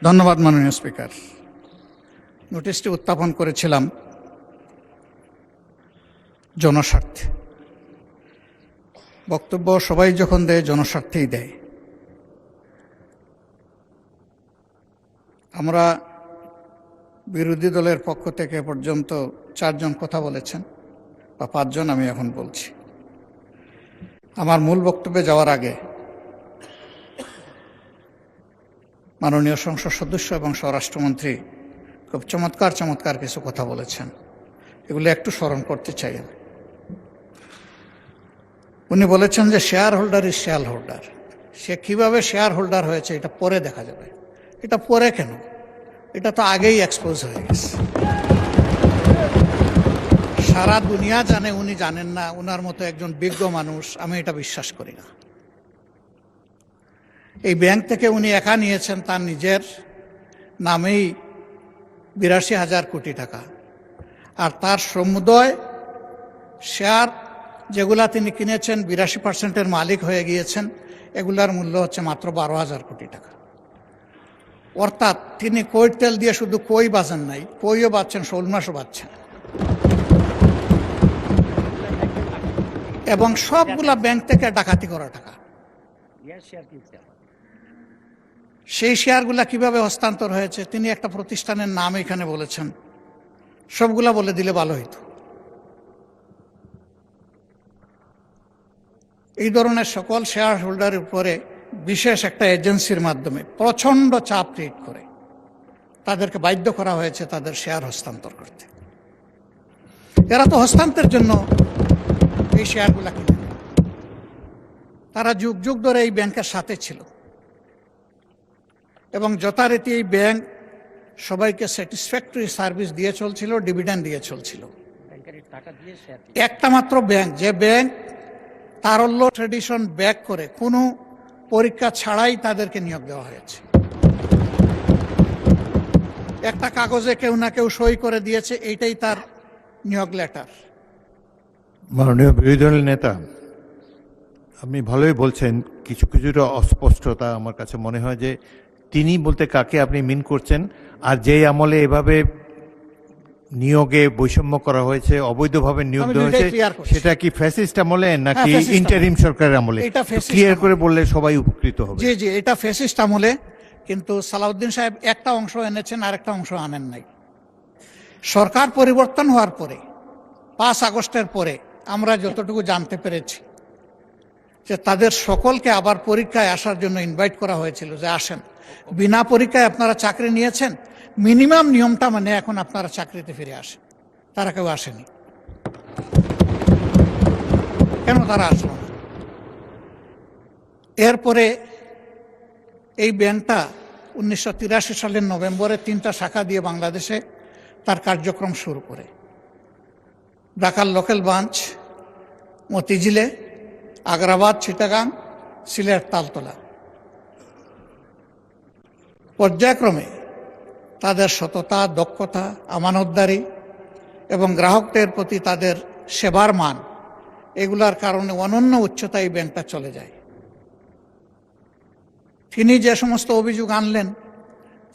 ধন্যবাদ মাননীয় স্পিকার। নোটিশটি উত্থাপন করেছিলাম জনস্বার্থে। বক্তব্য সবাই যখন দেয় জনস্বার্থেই দেয়। আমরা বিরোধী দলের পক্ষ থেকে পর্যন্ত 4 জন কথা বলেছেন বা 5 জন, আমি এখন বলছি। আমার মূল বক্তব্যে যাওয়ার আগে মাননীয় সংসদ সদস্য এবং স্বরাষ্ট্রমন্ত্রী খুব চমৎকার কিছু কথা বলেছেন, এগুলো একটু স্মরণ করতে চাই আমি। উনি বলেছেন যে shareholder is shareholder. সে কিভাবে শেয়ার হোল্ডার হয়েছে এটা পরে দেখা যাবে। এটা পরে কেন? এটা তো আগেই এক্সপোজ হয়ে গেছে। সারা দুনিয়া জানে, উনি জানেন না। উনার মতো একজন বিজ্ঞ মানুষ, আমি এটা বিশ্বাস করি না। এই ব্যাংক থেকে উনি একা নিয়েছেন তার নিজের নামেই 82,000 কোটি টাকা, আর তার সমুদয় শেয়ার যেগুলা তিনি কিনেছেন 82% মালিক হয়ে গিয়েছেন, এগুলার মূল্য হচ্ছে মাত্র 12,000 কোটি টাকা। অর্থাৎ তিনি কই তেল দিয়ে শুধু কই বাজেন নাই, কইও বাচ্ছেন, শোল মাছও বাচ্ছেন, এবং সবগুলা ব্যাংক থেকে ডাকাতি করা টাকা। সেই শেয়ারগুলা কিভাবে হস্তান্তর হয়েছে তিনি একটা প্রতিষ্ঠানের নাম এখানে বলেছেন, সবগুলা বলে দিলে ভালো হইতো। এই ধরনের সকল শেয়ার হোল্ডারের উপরে বিশেষ একটা এজেন্সির মাধ্যমে প্রচন্ড চাপ ক্রিয়েট করে তাদেরকে বাধ্য করা হয়েছে তাদের শেয়ার হস্তান্তর করতে। এরা তো হস্তান্তরের জন্য এই শেয়ারগুলা কিনে, তারা যুগ যুগ ধরে এই ব্যাংকের সাথে ছিল এবং যথারীতি এই ব্যাংক সবাইকে স্যাটিসফ্যাক্টরি সার্ভিস দিয়ে চলছিল, ডিভিডেন্ড দিয়ে চলছিল। একটা মাত্র ব্যাংক, যে ব্যাংক তারল্য ট্রেডিশন ব্যাক করে কোনো পরীক্ষা ছাড়াই তাদেরকে নিয়োগ দেওয়া হয়েছে। একটা কাগজে কেউ না কেউ সই করে দিয়েছে, এইটাই তার নিয়োগ লেটার। মাননীয় বিরোধী দলের নেতা, আপনি ভালোই বলছেন, কিছুটা অস্পষ্টতা আমার কাছে মনে হয় যে তিনি বলতে কাকে আপনি মিন করছেন, আর যেই আমলে এভাবে নিয়োগে বৈষম্য করা হয়েছে, অবৈধভাবে নিয়োগ দেওয়া হয়েছে, সেটা কি ফ্যাসিস্ট আমলে নাকি ইন্টারিম সরকারের আমলে? ক্লিয়ার করে বললে সবাই উপকৃত হবে। জি, এটা ফ্যাসিস্ট আমলে, কিন্তু সালাউদ্দিন সাহেব একটা অংশ এনেছেন আর একটা অংশ আনেন নাই। সরকার পরিবর্তন হওয়ার পরে 5 আগস্টের পরে আমরা যতটুকু জানতে পেরেছি যে তাদের সকলকে আবার পরীক্ষায় আসার জন্য ইনভাইট করা হয়েছিল, যে আসেন, বিনা পরীক্ষায় আপনারা চাকরি নিয়েছেন, মিনিমাম নিয়মটা মানে এখন আপনারা চাকরিতে ফিরে আসেন। তারা কেউ আসেনি। কেন তারা আসলো না? এরপরে এই ব্যাংকটা 1983 সালের নভেম্বরে 3টা শাখা দিয়ে বাংলাদেশে তার কার্যক্রম শুরু করে। ঢাকার লোকাল ব্রাঞ্চ মতিঝিলে, আগ্রাবাদ, চিটাগাং, সিলেট, তালতলা। পর্যায়ক্রমে তাদের সততা, দক্ষতা, আমানতদারি এবং গ্রাহকদের প্রতি তাদের সেবার মান, এগুলার কারণে অনন্য উচ্চতায় এই ব্যাংকটা চলে যায়। তিনি যে সমস্ত অভিযোগ আনলেন,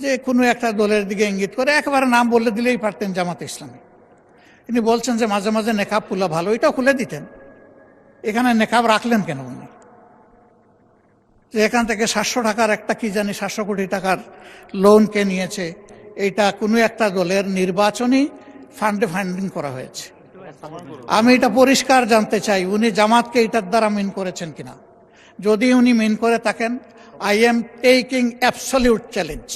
যে কোনো একটা দলের দিকে ইঙ্গিত করে, একেবারে নাম বলে দিলেই পারতেন জামাতে ইসলামী। তিনি বলছেন যে মাঝে মাঝে নেকাব খুলা ভালো, এটাও খুলে দিতেন। এখানে নেকাব রাখলেন কেন উনি? যে এখান থেকে 700 টাকার একটা কি জানি 700 কোটি টাকার লোন কে নিয়েছে, এইটা কোনো একটা দলের নির্বাচনী ফান্ডে ফান্ডিং করা হয়েছে। আমি এটা পরিষ্কার জানতে চাই, উনি জামাতকে এটার দ্বারা মিন করেছেন কিনা। যদি উনি মিন করে থাকেন, I am taking absolute challenge.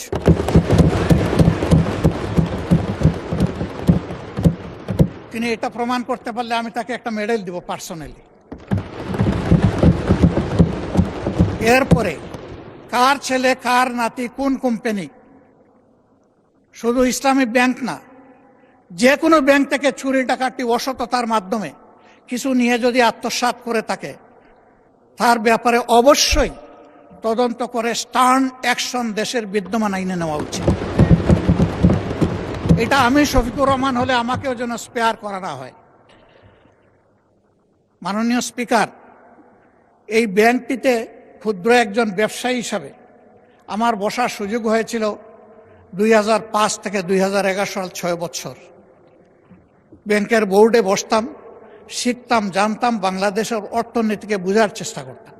তিনি এটা প্রমাণ করতে পারলে আমি তাকে একটা মেডেল দিব পার্সোনালি। এরপরে কার ছেলে, কার নাতি, কোন কোম্পানি, শুধু ইসলামী ব্যাংক না, যে কোনো ব্যাংক থেকে চুরি ডাকাতি অসততার মাধ্যমে কিছু নিয়ে যদি আত্মসাৎ করে থাকে, তার ব্যাপারে অবশ্যই তদন্ত করে স্টার্ন অ্যাকশন দেশের বিদ্যমান আইনে নেওয়া উচিত। এটা আমি শফিকুর রহমান হলে আমাকেও যেন স্পেয়ার করা না হয়। মাননীয় স্পিকার, এই ব্যাংকটিতে ক্ষুদ্র একজন ব্যবসায়ী হিসাবে আমার বসার সুযোগ হয়েছিল 2005 থেকে 2011 সাল 6 বছর ব্যাংকের বোর্ডে বসতাম, শিখতাম, জানতাম, বাংলাদেশের অর্থনীতিকে বোঝার চেষ্টা করতাম।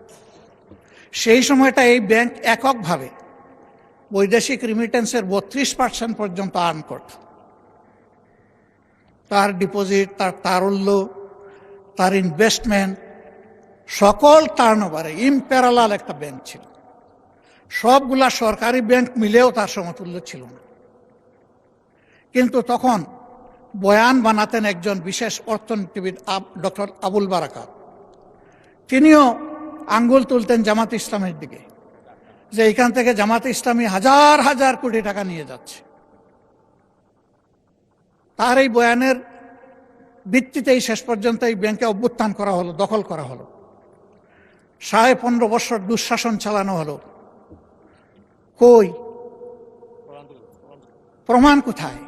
সেই সময়টা এই ব্যাংক এককভাবে বৈদেশিক রিমিটেন্সের 32% পর্যন্ত আর্ন করত। তার ডিপোজিট, তার তারল্য, তার ইনভেস্টমেন্ট, সকল টার্নওভারে ইম্প্যারালাল একটা ব্যাংক ছিল। সবগুলা সরকারি ব্যাংক মিলেও তার সমতুল্য ছিল না। কিন্তু তখন বয়ান বানাতেন একজন বিশেষ অর্থনীতিবিদ ডক্টর আবুল বারাকাত। তিনিও আঙ্গুল তুলতেন জামাত ইসলামের দিকে, যে এখান থেকে জামাত ইসলামী হাজার হাজার কোটি টাকা নিয়ে যাচ্ছে। তার এই বয়ানের ভিত্তিতেই শেষ পর্যন্ত এই ব্যাংকে অভ্যুত্থান করা হলো, দখল করা হলো। 15.5 বছর দুঃশাসন চালানো হলো। কই প্রমাণ কোথায়?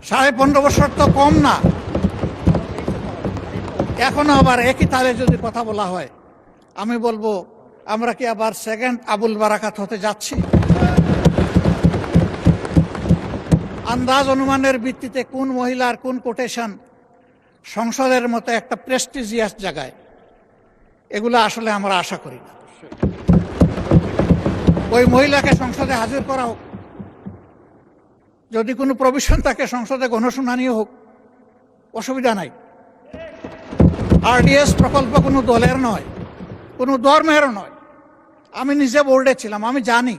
15.5 বছর তো কম না। এখনো আবার একই তালে যদি কথা বলা হয়, আমি বলবো আমরা কি আবার সেকেন্ড আবুল বারাকাত হতে যাচ্ছি? আন্দাজ অনুমানের ভিত্তিতে কোন মহিলার কোন কোটেশন সংসদের মতো একটা প্রেস্টিজিয়াস জায়গায়, এগুলো আসলে আমরা আশা করি না। ওই মহিলাকে সংসদে হাজির করা হোক, যদি কোনো প্রভিশন থাকে সংসদে গণশুনানিও হোক, অসুবিধা নাই। আরডিএস প্রকল্প কোনো দলের নয়, কোনো ধর্মেরও নয়। আমি নিজে বোর্ডে ছিলাম, আমি জানি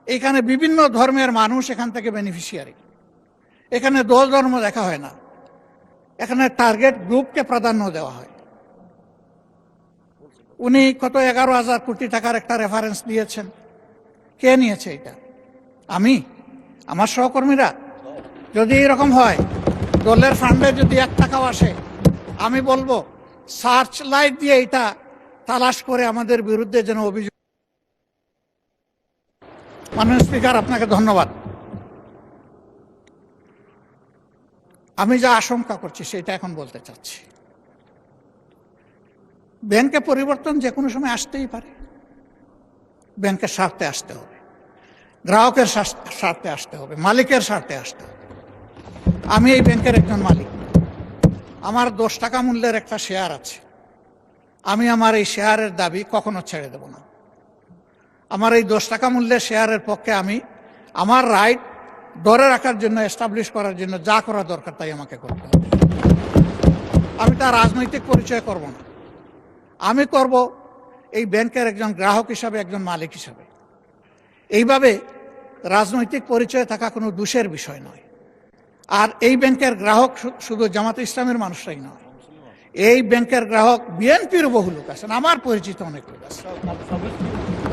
এখানে বিভিন্ন ধর্মের মানুষ এখান থেকে বেনিফিশিয়ারি। এখানে দল ধর্ম দেখা হয় না, এখানে টার্গেট গ্রুপকে প্রাধান্য দেওয়া হয়। উনি কত 11,000 কোটি টাকার একটা রেফারেন্স দিয়েছেন। কে নিয়েছে এটা? আমি, আমার সহকর্মীরা? যদি এরকম হয়, দলের ফান্ডে যদি 1 টাকাও আসে, আমি বলবো সার্চ লাইট দিয়ে এটা তালাশ করে আমাদের বিরুদ্ধে যেন অভিযোগ। মাননীয় স্পিকার, আপনাকে ধন্যবাদ। আমি যা আশঙ্কা করছি সেটা এখন বলতে চাচ্ছি। ব্যাংকে পরিবর্তন যে কোনো সময় আসতেই পারে। ব্যাংকের স্বার্থে আসতে হবে, গ্রাহকের স্বার্থে আসতে হবে, মালিকের স্বার্থে আসতে হবে। আমি এই ব্যাংকের একজন মালিক। আমার 10 টাকা মূল্যের একটা শেয়ার আছে। আমি আমার এই শেয়ারের দাবি কখনো ছেড়ে দেব না। আমার এই 10 টাকা মূল্যের শেয়ারের পক্ষে আমি আমার রাইট ধরে রাখার জন্য, এস্টাবলিশ করার জন্য যা করা দরকার তাই আমাকে করতে হবে। আমি তার রাজনৈতিক পরিচয় করব না। আমি করব এই ব্যাংকের একজন গ্রাহক হিসাবে, একজন মালিক হিসাবে। এইভাবে রাজনৈতিক পরিচয় থাকা কোনো দোষের বিষয় নয়। আর এই ব্যাংকের গ্রাহক শুধু জামাতে ইসলামের মানুষরাই নয়, এই ব্যাংকের গ্রাহক বিএনপির বহু লোক আছেন, আমার পরিচিত অনেক লোক আছে,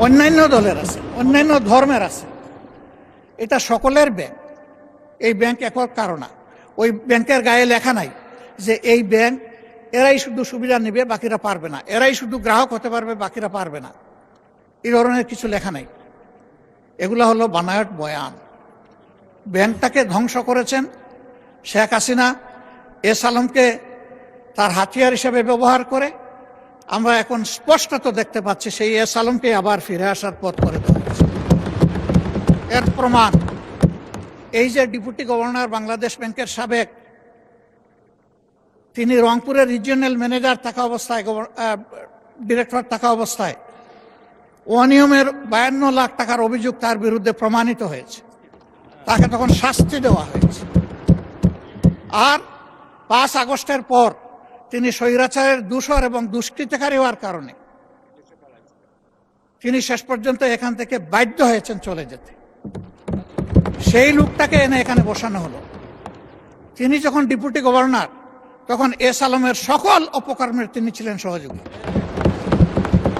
অন্যান্য দলের আছে, অন্যান্য ধর্মের আছে। এটা সকলের ব্যাংক। এই ব্যাংক একক কারো না। ওই ব্যাংকের গায়ে লেখা নাই যে এই ব্যাংক এরাই শুধু সুবিধা নেবে, বাকিরা পারবে না, এরাই শুধু গ্রাহক হতে পারবে, বাকিরা পারবে না। এই ধরনের কিছু লেখা নাই। এগুলো হলো বানায়ট বয়ান। ব্যাংকটাকে ধ্বংস করেছেন শেখ হাসিনা এস আলমকে তার হাতিয়ার হিসেবে ব্যবহার করে। আমরা এখন স্পষ্টত দেখতে পাচ্ছি সেই এস আলমকে আবার ফিরে আসার পথ করে দেওয়া হয়েছে। এর প্রমাণ এই যে ডেপুটি গভর্নর বাংলাদেশ ব্যাংকের সাবেক, তিনি রংপুরের রিজিওনাল ম্যানেজার থাকা অবস্থায়, ডিরেক্টর থাকা অবস্থায় অনিয়মের 52 লাখ টাকার অভিযোগ তার বিরুদ্ধে প্রমাণিত হয়েছে। তাকে তখন শাস্তি দেওয়া হয়েছে। আর 5 আগস্টের পর তিনি স্বৈরাচারের দূষর এবং দুষ্কৃতিকারী হওয়ার কারণে তিনি শেষ পর্যন্ত এখান থেকে বাধ্য হয়েছেন চলে যেতে। সেই লোকটাকে এনে এখানে বসানো হলো। তিনি যখন ডেপুটি গভর্নর, তখন এস আলমের সকল অপকর্মের তিনি ছিলেন সহযোগী।